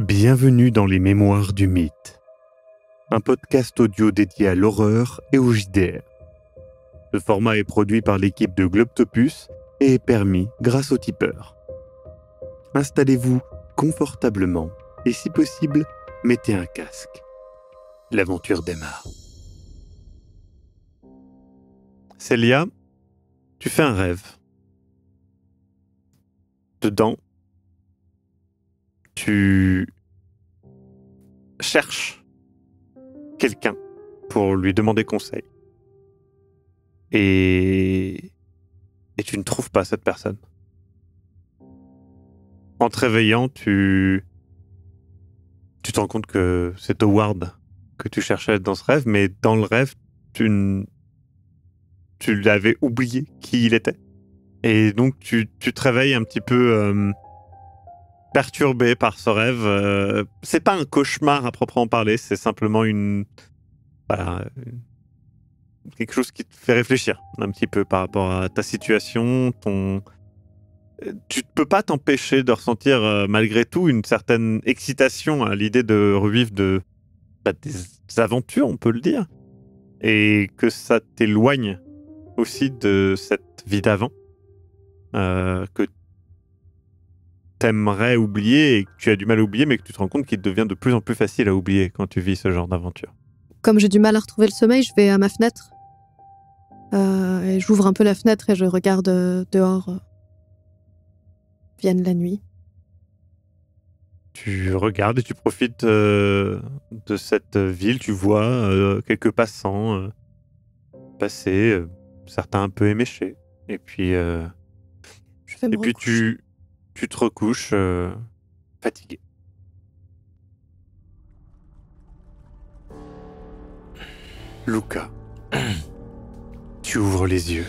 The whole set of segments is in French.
Bienvenue dans les Mémoires du Mythe, un podcast audio dédié à l'horreur et au JDR. Ce format est produit par l'équipe de Globtopus et est permis grâce au tipeur. Installez-vous confortablement et si possible, mettez un casque. L'aventure démarre. Célia, tu fais un rêve. Dedans, tu cherches quelqu'un pour lui demander conseil. Et tu ne trouves pas cette personne. En te réveillant, tu te rends compte que c'est Howard que tu cherchais dans ce rêve, mais dans le rêve, tu l'avais oublié qui il était. Et donc, tu te réveilles un petit peu perturbé par ce rêve. C'est pas un cauchemar à proprement parler, c'est simplement quelque chose qui te fait réfléchir un petit peu par rapport à ta situation, Tu ne peux pas t'empêcher de ressentir malgré tout une certaine excitation à l'idée de revivre des aventures, on peut le dire, et que ça t'éloigne aussi de cette vie d'avant que t'aimerais oublier et que tu as du mal à oublier, mais que tu te rends compte qu'il devient de plus en plus facile à oublier quand tu vis ce genre d'aventure. Comme j'ai du mal à retrouver le sommeil, je vais à ma fenêtre. Et j'ouvre un peu la fenêtre et je regarde dehors. Vienne la nuit. Tu regardes et tu profites de cette ville. Tu vois quelques passants passer, certains un peu éméchés. Et puis, tu te recouches fatigué. Luca, tu ouvres les yeux.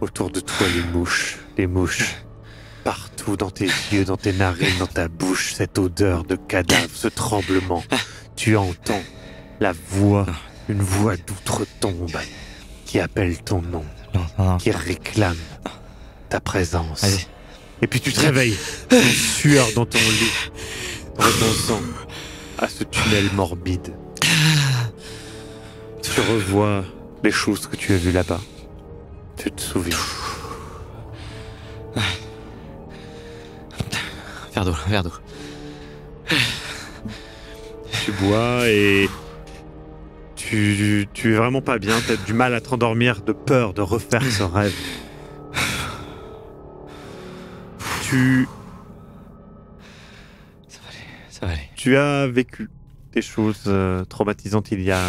Autour de toi, les mouches. Partout dans tes yeux, dans tes narines, dans ta bouche, cette odeur de cadavre, ce tremblement. Tu entends une voix d'outre-tombe qui appelle ton nom, qui réclame ta présence. Allez. Et puis tu te réveilles, en sueur dans ton lit, repensant à ce tunnel morbide. Tu revois les choses que tu as vues là-bas. Tu te souviens. Verre d'eau. Tu bois et tu es vraiment pas bien. Tu as du mal à t'endormir de peur de refaire ce rêve. Ça va aller. Tu as vécu des choses traumatisantes il y a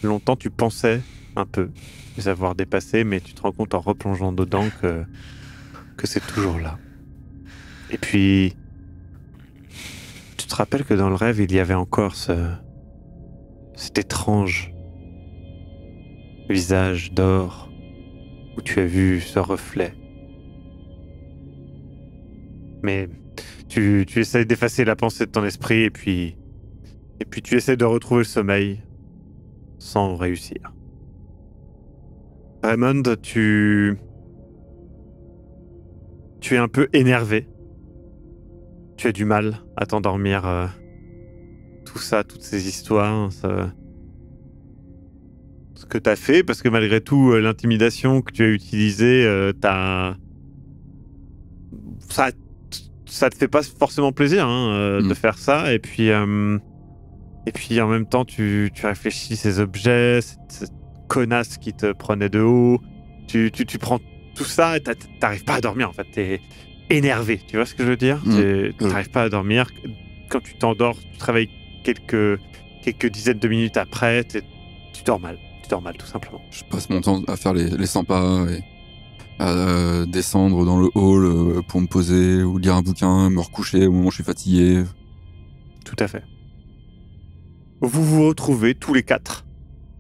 longtemps. Tu pensais un peu les avoir dépassées, mais tu te rends compte en replongeant dedans que c'est toujours là. Et puis, tu te rappelles que dans le rêve, il y avait encore cet étrange visage d'or où tu as vu ce reflet. Mais tu essayes d'effacer la pensée de ton esprit et puis tu essaies de retrouver le sommeil sans réussir. Raymond, tu es un peu énervé. Tu as du mal à t'endormir. Tout ça, toutes ces histoires, ce que tu as fait, parce que malgré tout, l'intimidation que tu as utilisée, ça te fait pas forcément plaisir de faire ça. Et puis en même temps, tu réfléchis ces objets, cette connasse qui te prenait de haut. Tu prends tout ça et t'arrives pas à dormir en fait. T'es énervé, tu vois ce que je veux dire? T'arrives pas à dormir. Quand tu t'endors, tu te réveilles quelques dizaines de minutes après, tu dors mal. Tu dors mal, tout simplement. Je passe mon temps à faire les 100 pas et à descendre dans le hall pour me poser ou lire un bouquin, me recoucher au moment où je suis fatigué. Tout à fait. Vous vous retrouvez tous les quatre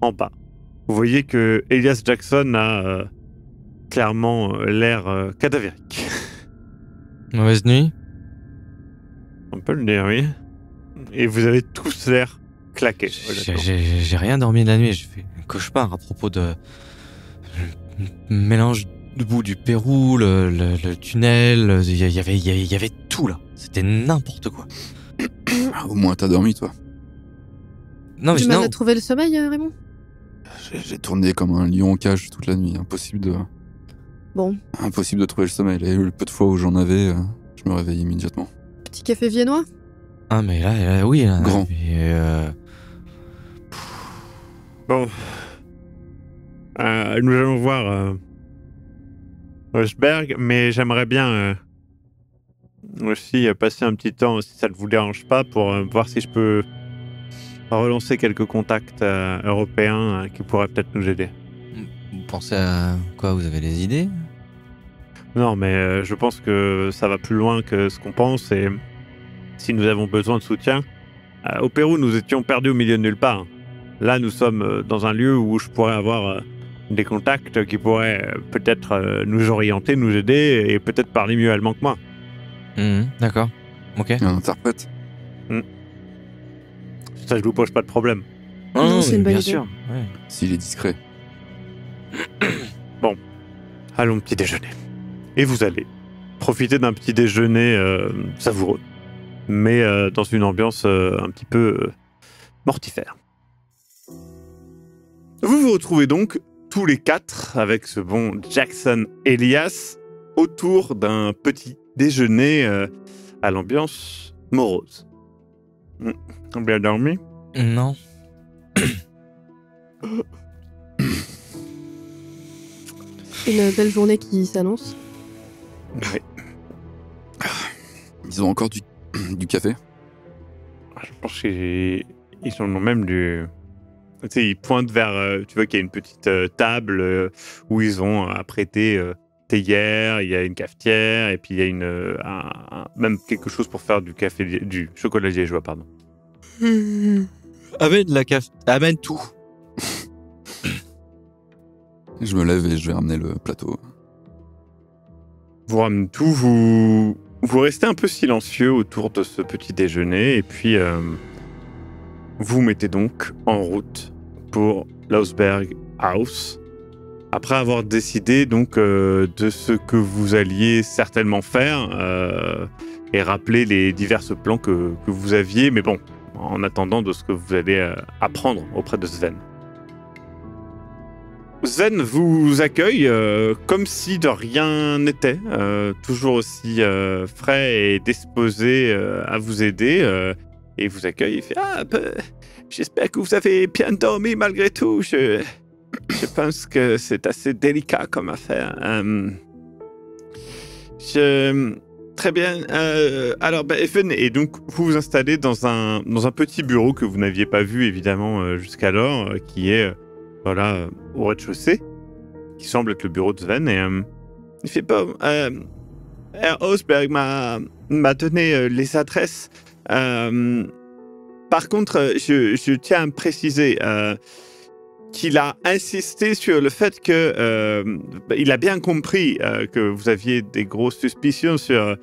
en bas. Vous voyez que Elias Jackson a clairement l'air cadavérique. Mauvaise nuit. On peut le dire, oui. Et vous avez tous l'air claqués. J'ai rien dormi de la nuit. J'ai fait un cauchemar à propos de mélange de bout du Pérou, le tunnel. Il y avait tout là. C'était n'importe quoi. Au moins, t'as dormi, toi. Non, mais Du mal non. à trouver le sommeil, Raymond? J'ai tourné comme un lion en cage toute la nuit. Impossible de trouver le sommeil. Et le peu de fois où j'en avais, je me réveillais immédiatement. Petit café viennois? Ah, mais là, oui. Là, Grand. mais, Bon. Nous allons voir Rosberg, mais j'aimerais bien aussi passer un petit temps, si ça ne vous dérange pas, pour voir si je peux relancer quelques contacts européens qui pourraient peut-être nous aider. vous pensez à quoi? Vous avez des idées? Non, mais je pense que ça va plus loin que ce qu'on pense, et si nous avons besoin de soutien, au Pérou, nous étions perdus au milieu de nulle part. Là, nous sommes dans un lieu où je pourrais avoir des contacts qui pourraient peut-être nous orienter, nous aider, et peut-être parler mieux allemand que moi. D'accord. Ok. Un interprète. Ça, je vous pose pas de problème. Non, c'est mais une bonne bien idée. sûr. Ouais. S'il est discret. Allons petit déjeuner. Et vous allez profiter d'un petit déjeuner savoureux, mais dans une ambiance un petit peu mortifère. Vous vous retrouvez donc tous les quatre avec ce bon Jackson Elias autour d'un petit déjeuner à l'ambiance morose. Bien dormi? Non. Une belle journée qui s'annonce. Oui. Ils ont encore du café. Je pense qu'ils en ont même du... Tu sais, ils pointent vers... tu vois qu'il y a une petite table où ils ont apprêté théière, il y a une cafetière, et puis il y a même quelque chose pour faire du café, du chocolat liégeois, pardon. Amène la café. Amène tout. Je me lève et je vais ramener le plateau. Vous ramenez tout, vous restez un peu silencieux autour de ce petit déjeuner, et puis vous mettez donc en route pour l'Ausberg House. Après avoir décidé donc de ce que vous alliez certainement faire et rappeler les divers plans que vous aviez, mais bon, en attendant de ce que vous allez apprendre auprès de Sven. Sven vous accueille comme si de rien n'était, toujours aussi frais et disposé à vous aider, et vous accueille. Il fait j'espère que vous avez bien dormi malgré tout. Je pense que c'est assez délicat comme affaire. Très bien. Alors, venez. Et donc, vous vous installez dans un petit bureau que vous n'aviez pas vu, évidemment, jusqu'alors, qui est au rez-de-chaussée, qui semble être le bureau de Sven. Et il fait bon. Herr Osberg m'a donné les adresses. Par contre, je tiens à préciser qu'il a insisté sur le fait que il a bien compris que vous aviez des grosses suspicions sur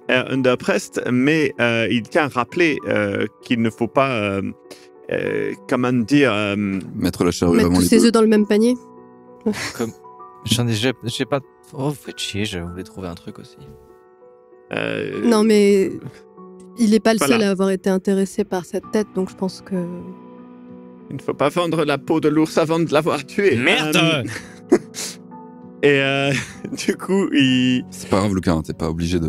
Herr Underprest, mais il tient à rappeler qu'il ne faut pas, comment dire... Mettre la charrue Mettre avant tous les ses bœufs. œufs dans le même panier. J'ai pas... Oh, vous faites chier, je voulais trouver un truc aussi. Non, mais il n'est pas le Voilà. seul à avoir été intéressé par cette tête, donc je pense que... Il ne faut pas vendre la peau de l'ours avant de l'avoir tué. Merde. Et du coup, il... C'est pas grave, Lucas, t'es pas obligé de...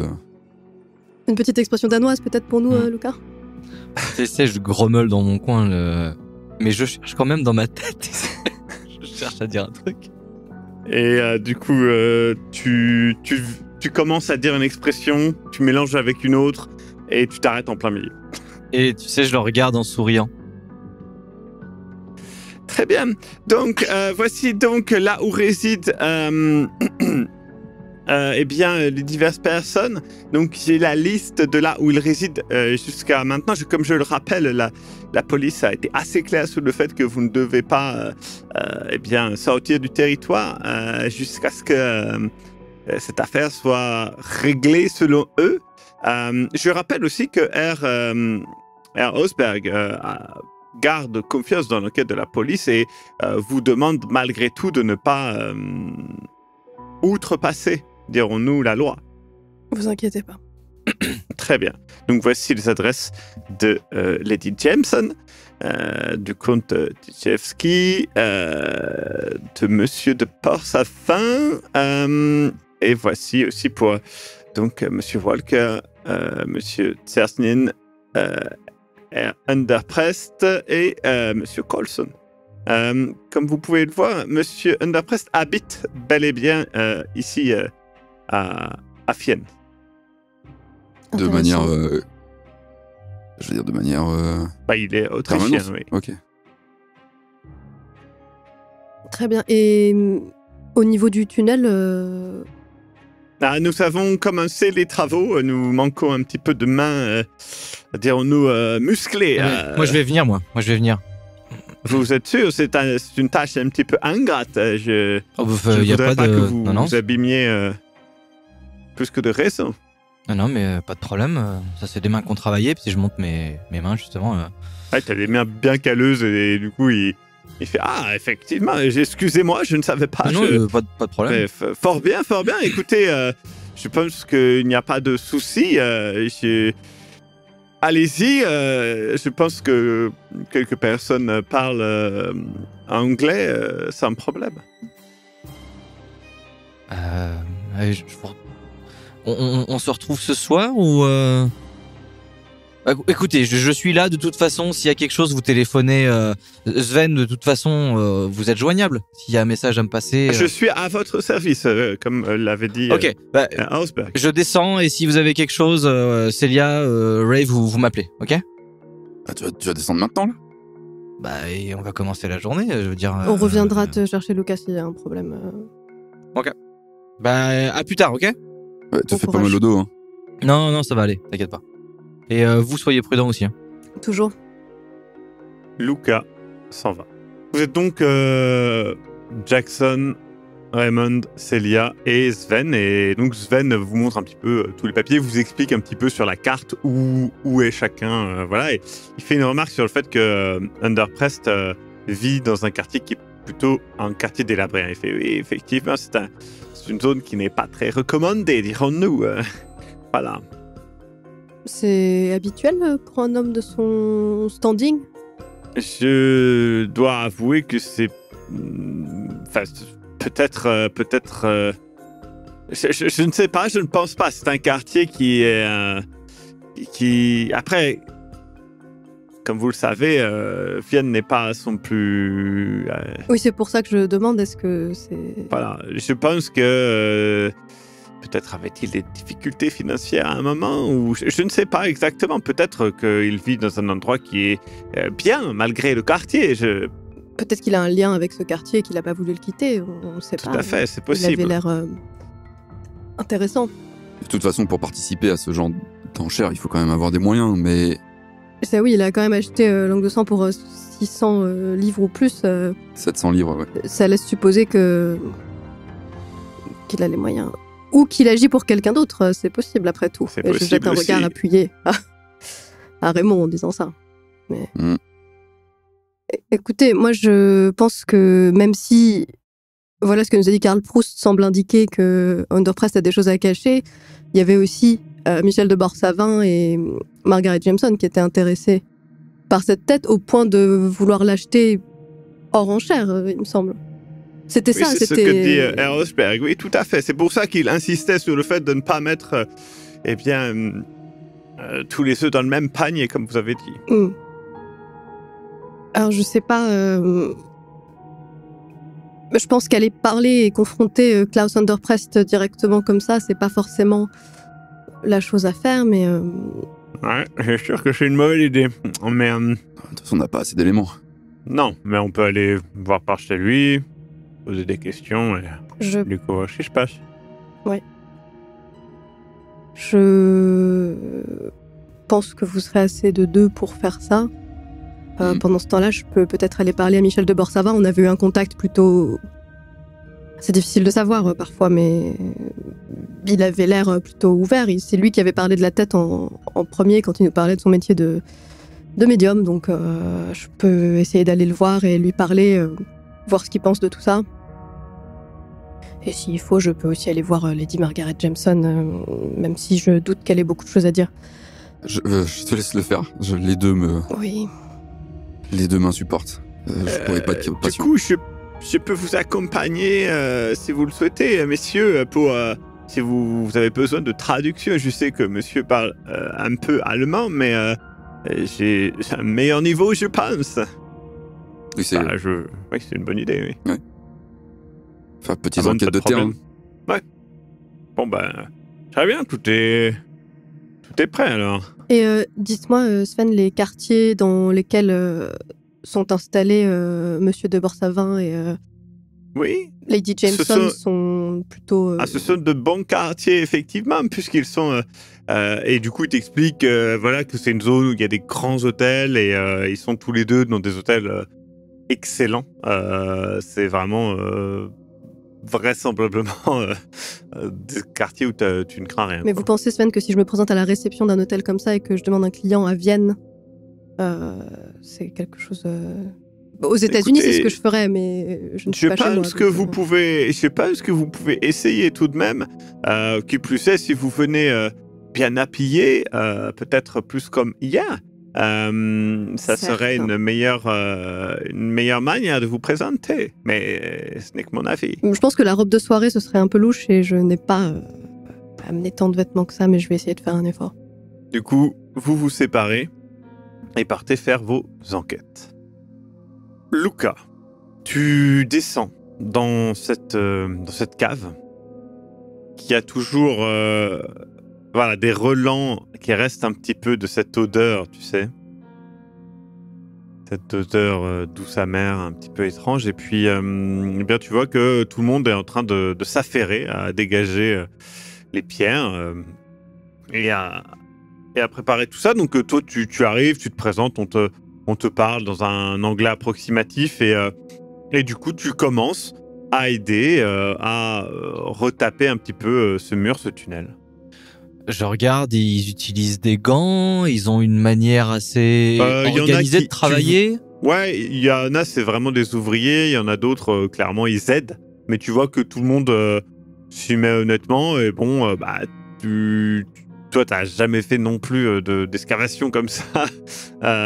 Une petite expression danoise peut-être pour nous, Lucas? Tu sais, je grommelle dans mon coin, mais je cherche quand même dans ma tête. Je cherche à dire un truc. Et du coup, tu commences à dire une expression, tu mélanges avec une autre, et tu t'arrêtes en plein milieu. Et tu sais, je le regarde en souriant. Très bien. Donc, voici donc là où résident les diverses personnes. Donc, j'ai la liste de là où ils résident jusqu'à maintenant. Comme je le rappelle, la police a été assez claire sur le fait que vous ne devez pas sortir du territoire jusqu'à ce que cette affaire soit réglée selon eux. Je rappelle aussi que Herr Osberg garde confiance dans l'enquête de la police et vous demande malgré tout de ne pas outrepasser, dirons-nous, la loi. Vous inquiétez pas. Très bien. Donc voici les adresses de Lady Jameson, du comte Tchaikovsky, de Monsieur de Port-Safin, et voici aussi pour donc Monsieur Walker, Monsieur Tsersnin, Underprest et Monsieur Colson. Comme vous pouvez le voir, Monsieur Underprest habite bel et bien ici à Fienne. De manière... je veux dire de manière... il est autrichien, permanente. oui. Ok. Très bien. Et au niveau du tunnel, Nous avons commencé les travaux. Nous manquons un petit peu de mains, dirons-nous, musclées. Moi, je vais venir, moi. Moi, je vais venir. Vous êtes sûr? C'est une tâche un petit peu ingrate. Je Il y a voudrais pas pas de... que vous Non, non. vous abîmiez plus que de raison. Non, mais pas de problème. Ça, c'est des mains qu'on travaillait. Puis si je monte mes mains, justement... Ouais, t'as des mains bien calleuses et du coup, il fait « Ah, effectivement, excusez-moi, je ne savais pas. » non, pas de problème. Mais fort bien. Écoutez, je pense qu'il n'y a pas de souci. Allez-y. Je pense que quelques personnes parlent anglais sans problème. On se retrouve ce soir ou... Écoutez, je suis là de toute façon. S'il y a quelque chose, vous téléphonez. Sven, de toute façon, vous êtes joignable. S'il y a un message à me passer. Je suis à votre service, comme l'avait dit Ok, Hausberg. je descends et si vous avez quelque chose, Célia, Ray, vous m'appelez, ok? Ah, tu vas descendre maintenant, là? Et on va commencer la journée, je veux dire... on reviendra te chercher Lucas s'il y a un problème. à plus tard, ok? Ouais, te Bon fais pas courage. mal au dos, hein. Non, ça va aller, t'inquiète pas. Et vous, soyez prudents aussi, hein. Toujours. Luca s'en va. Vous êtes donc Jackson, Raymond, Célia et Sven. Et donc Sven vous montre un petit peu tous les papiers, vous explique un petit peu sur la carte où est chacun. Voilà. Et il fait une remarque sur le fait que Underprest vit dans un quartier qui est plutôt un quartier délabré. Il fait oui, effectivement, c'est une zone qui n'est pas très recommandée, dirons-nous. Voilà. C'est habituel pour un homme de son standing? Je dois avouer que c'est... Enfin, peut-être... Je ne sais pas, je ne pense pas. C'est un quartier qui est... Après, comme vous le savez, Vienne n'est pas son plus... Oui, c'est pour ça que je demande, est-ce que c'est... Voilà, je pense que... Peut-être avait-il des difficultés financières à un moment, ou je ne sais pas exactement. Peut-être qu'il vit dans un endroit qui est bien, malgré le quartier. Peut-être qu'il a un lien avec ce quartier et qu'il n'a pas voulu le quitter, on ne sait pas. Tout à fait, c'est Il possible. avait l'air intéressant. De toute façon, pour participer à ce genre d'enchères, il faut quand même avoir des moyens, mais... Ça, oui, il a quand même acheté Langue de Sang pour 600 livres ou plus. 700 livres, ouais. Ça laisse supposer qu'il a les moyens. Ou qu'il agit pour quelqu'un d'autre, c'est possible après tout. C'est Et je possible jette un regard aussi. appuyé à Raymond en disant ça. Mais... Écoutez, moi je pense que même si, voilà ce que nous a dit Karl Proust semble indiquer que Underprest a des choses à cacher, il y avait aussi Michel de Borsavin et Margaret Jameson qui étaient intéressés par cette tête au point de vouloir l'acheter hors enchère, il me semble. C'était Oui, ça, c'est c'était... ce que dit Erosberg. Oui, tout à fait. C'est pour ça qu'il insistait sur le fait de ne pas mettre tous les œufs dans le même panier, comme vous avez dit. Alors, je sais pas... Je pense qu'aller parler et confronter Klaus Underprest directement comme ça, c'est pas forcément la chose à faire, mais... Ouais, je suis sûr que c'est une mauvaise idée. Mais De toute façon, on n'a pas assez d'éléments. non, mais on peut aller voir par chez lui, poser des questions et Je lui couvrir ce qui se passe. Je pense que vous serez assez de deux pour faire ça. Pendant ce temps-là, je peux peut-être aller parler à Michel de Borsavin. On avait eu un contact plutôt... C'est difficile de savoir parfois, mais il avait l'air plutôt ouvert. C'est lui qui avait parlé de la tête en premier quand il nous parlait de son métier de médium. Donc je peux essayer d'aller le voir et lui parler, voir ce qu'il pense de tout ça. Et s'il faut, je peux aussi aller voir Lady Margaret Jameson, même si je doute qu'elle ait beaucoup de choses à dire. Je te laisse le faire. Les deux Oui. m'insupportent. Je pourrais pas être Du patient. coup, je peux vous accompagner si vous le souhaitez, messieurs, pour si vous avez besoin de traduction. Je sais que monsieur parle un peu allemand, mais j'ai un meilleur niveau, je pense. Oui, c'est Oui, c'est une bonne idée, oui. enfin, petites Ah bon, enquêtes pas de terrain. problème. Ouais. Bon, très bien, tout est prêt, alors. Et dites-moi, Sven, les quartiers dans lesquels sont installés Monsieur de Borsavin et Oui. Lady Jameson sont plutôt... Ce sont de bons quartiers, effectivement, puisqu'ils sont... et du coup, il t'explique que c'est une zone où il y a des grands hôtels et ils sont tous les deux dans des hôtels excellents. C'est vraiment vraisemblablement des quartiers où tu ne crains rien. Mais vous pensez, Sven, que si je me présente à la réception d'un hôtel comme ça et que je demande un client à Vienne, c'est quelque chose... Aux États-Unis, c'est ce que je ferais, mais je ne suis pas chez moi. Je pense que vous pouvez essayer tout de même. Qui plus est, si vous venez bien habillé, peut-être plus comme hier, ça serait une meilleure manière de vous présenter. Mais ce n'est que mon avis. Je pense que la robe de soirée, ce serait un peu louche et je n'ai pas amené tant de vêtements que ça, mais je vais essayer de faire un effort. Du coup, vous vous séparez et partez faire vos enquêtes. Luca, tu descends dans cette cave qui a toujours des relents qui restent un petit peu de cette odeur, tu sais. Cette odeur douce amère, un petit peu étrange. Et puis, tu vois que tout le monde est en train de s'affairer à dégager les pierres et à préparer tout ça. Donc, toi, tu arrives, tu te présentes, on te parle dans un anglais approximatif et du coup, tu commences à aider à retaper un petit peu ce mur, ce tunnel. Je regarde, ils utilisent des gants, ils ont une manière assez organisée de travailler. Ouais, il y en a, c'est vraiment des ouvriers, il y en a d'autres, clairement, ils aident. Mais tu vois que tout le monde s'y met honnêtement et bon, toi, t'as jamais fait non plus d'excavation comme ça,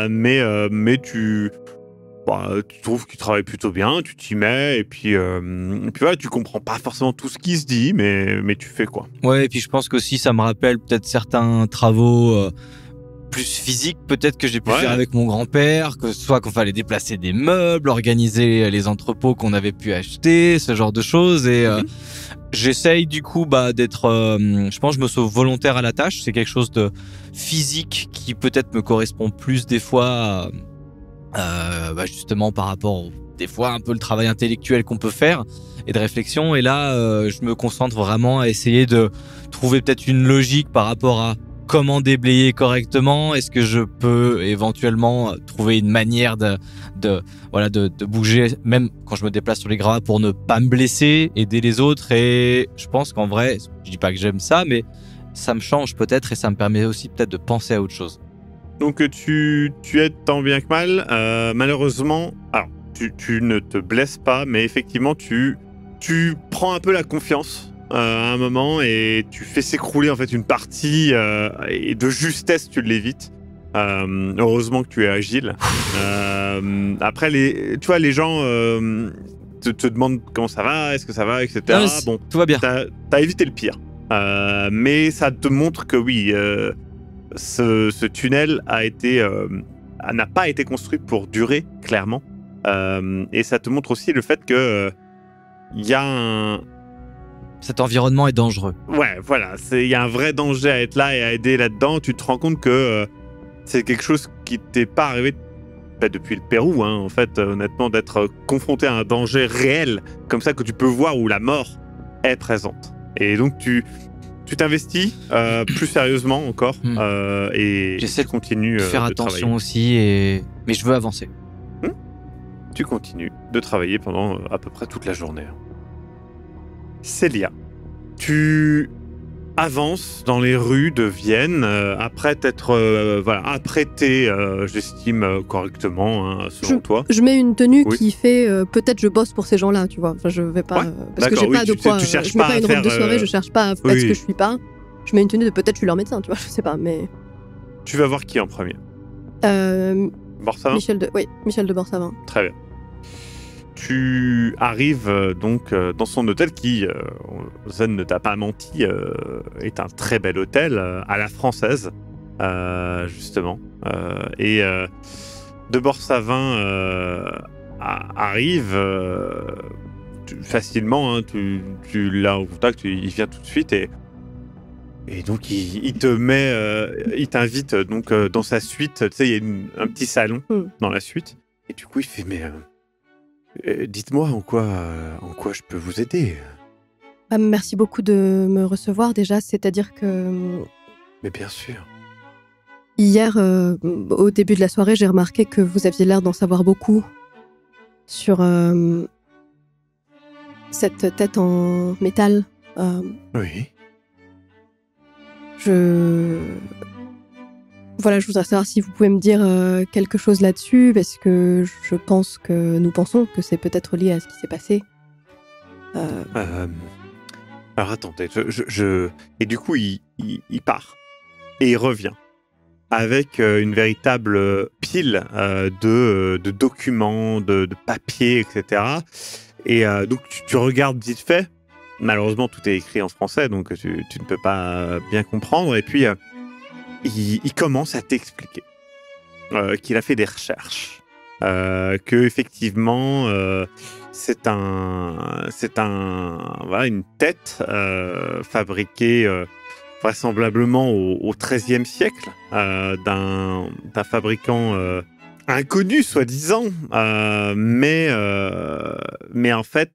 mais tu trouves qu'il travaille plutôt bien, tu t'y mets, et puis voilà, tu comprends pas forcément tout ce qui se dit, mais tu fais quoi. Ouais, et puis je pense qu'aussi ça me rappelle peut-être certains travaux plus physiques, peut-être que j'ai pu faire avec mon grand-père, que ce soit qu'on fallait déplacer des meubles, organiser les entrepôts qu'on avait pu acheter, ce genre de choses, et j'essaye du coup d'être, je pense que je me sauve volontaire à la tâche, c'est quelque chose de physique qui peut-être me correspond plus des fois justement par rapport des fois un peu le travail intellectuel qu'on peut faire et de réflexion, et là je me concentre vraiment à essayer de trouver peut-être une logique par rapport à comment déblayer correctement, est-ce que je peux éventuellement trouver une manière de bouger même quand je me déplace sur les gravats pour ne pas me blesser, aider les autres, et je pense qu'en vrai, je dis pas que j'aime ça, mais ça me change peut-être et ça me permet aussi peut-être de penser à autre chose. Donc tu aides tant bien que mal, malheureusement, alors tu ne te blesses pas, mais effectivement tu prends un peu la confiance à un moment et tu fais s'écrouler en fait une partie et de justesse tu l'évites. Heureusement que tu es agile. Après tu vois, les gens te demandent comment ça va, est-ce que ça va, etc. Non, bon, tout va bien. T'as évité le pire, mais ça te montre que oui. Ce tunnel n'a pas été construit pour durer, clairement. Et ça te montre aussi le fait que il y a cet environnement est dangereux. Ouais, voilà. Il y a un vrai danger à être là et à aider là-dedans. Tu te rends compte que c'est quelque chose qui t'est pas arrivé depuis le Pérou, hein, en fait, honnêtement, d'être confronté à un danger réel, comme ça, que tu peux voir où la mort est présente. Et donc, tu t'investis plus sérieusement encore et j'essaie tu continues de faire attention aussi, mais je veux avancer. Tu continues de travailler pendant à peu près toute la journée. Célia, tu avance dans les rues de Vienne, après être apprêté, j'estime correctement, hein, selon toi. Je mets une tenue qui fait peut-être je bosse pour ces gens-là, tu vois. Enfin, je vais pas parce que j'ai pas de quoi. Tu cherches je mets pas une robe de faire, soirée, je cherche pas à faire ce que je suis pas. Je mets une tenue de peut-être je suis leur médecin, tu vois. Je sais pas, mais. Tu vas voir qui en premier. Borsavin. Michel de Borsavin. Très bien. Tu arrives donc dans son hôtel qui, Zen ne t'a pas menti, est un très bel hôtel à la française, justement. Et de Borsavin arrive facilement, hein, tu l'as au contact, il vient tout de suite et donc il t'invite donc dans sa suite. Tu sais, il y a un petit salon dans la suite et du coup il fait mais dites-moi en quoi je peux vous aider. Merci beaucoup de me recevoir déjà, c'est-à-dire que... Mais bien sûr. Hier, au début de la soirée, j'ai remarqué que vous aviez l'air d'en savoir beaucoup sur cette tête en métal. Oui. Voilà, je voudrais savoir si vous pouvez me dire quelque chose là-dessus, parce que nous pensons que c'est peut-être lié à ce qui s'est passé. Alors attendez, et du coup il part et il revient avec une véritable pile de documents, de papiers, etc. Et donc tu regardes vite fait. Malheureusement, tout est écrit en français, donc tu ne peux pas bien comprendre. Et puis il commence à t'expliquer qu'il a fait des recherches, que effectivement c'est une tête fabriquée vraisemblablement au XIIIe siècle d'un fabricant inconnu soi-disant, mais en fait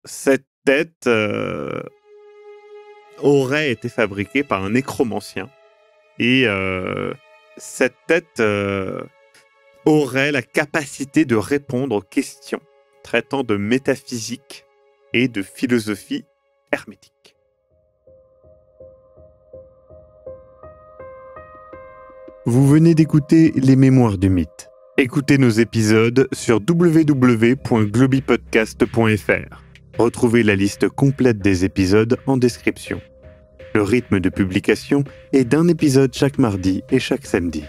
cette tête aurait été fabriquée par un nécromancien et cette tête aurait la capacité de répondre aux questions traitant de métaphysique et de philosophie hermétique. Vous venez d'écouter Les Mémoires du Mythe. Écoutez nos épisodes sur www.globipodcast.fr. Retrouvez la liste complète des épisodes en description. Le rythme de publication est d'un épisode chaque mardi et chaque samedi.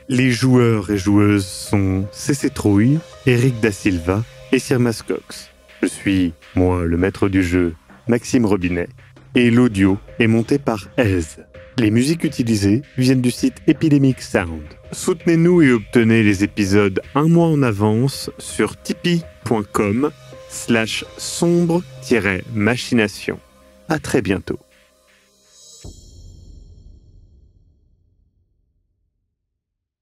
Les joueurs et joueuses sont CC Trouille, Eric Da Silva et Sirmas Cox. Je suis, moi, le maître du jeu, Maxime Robinet, et l'audio est monté par Ez. Les musiques utilisées viennent du site Epidemic Sound. Soutenez-nous et obtenez les épisodes un mois en avance sur tipeee.com/sombre-machination. À très bientôt.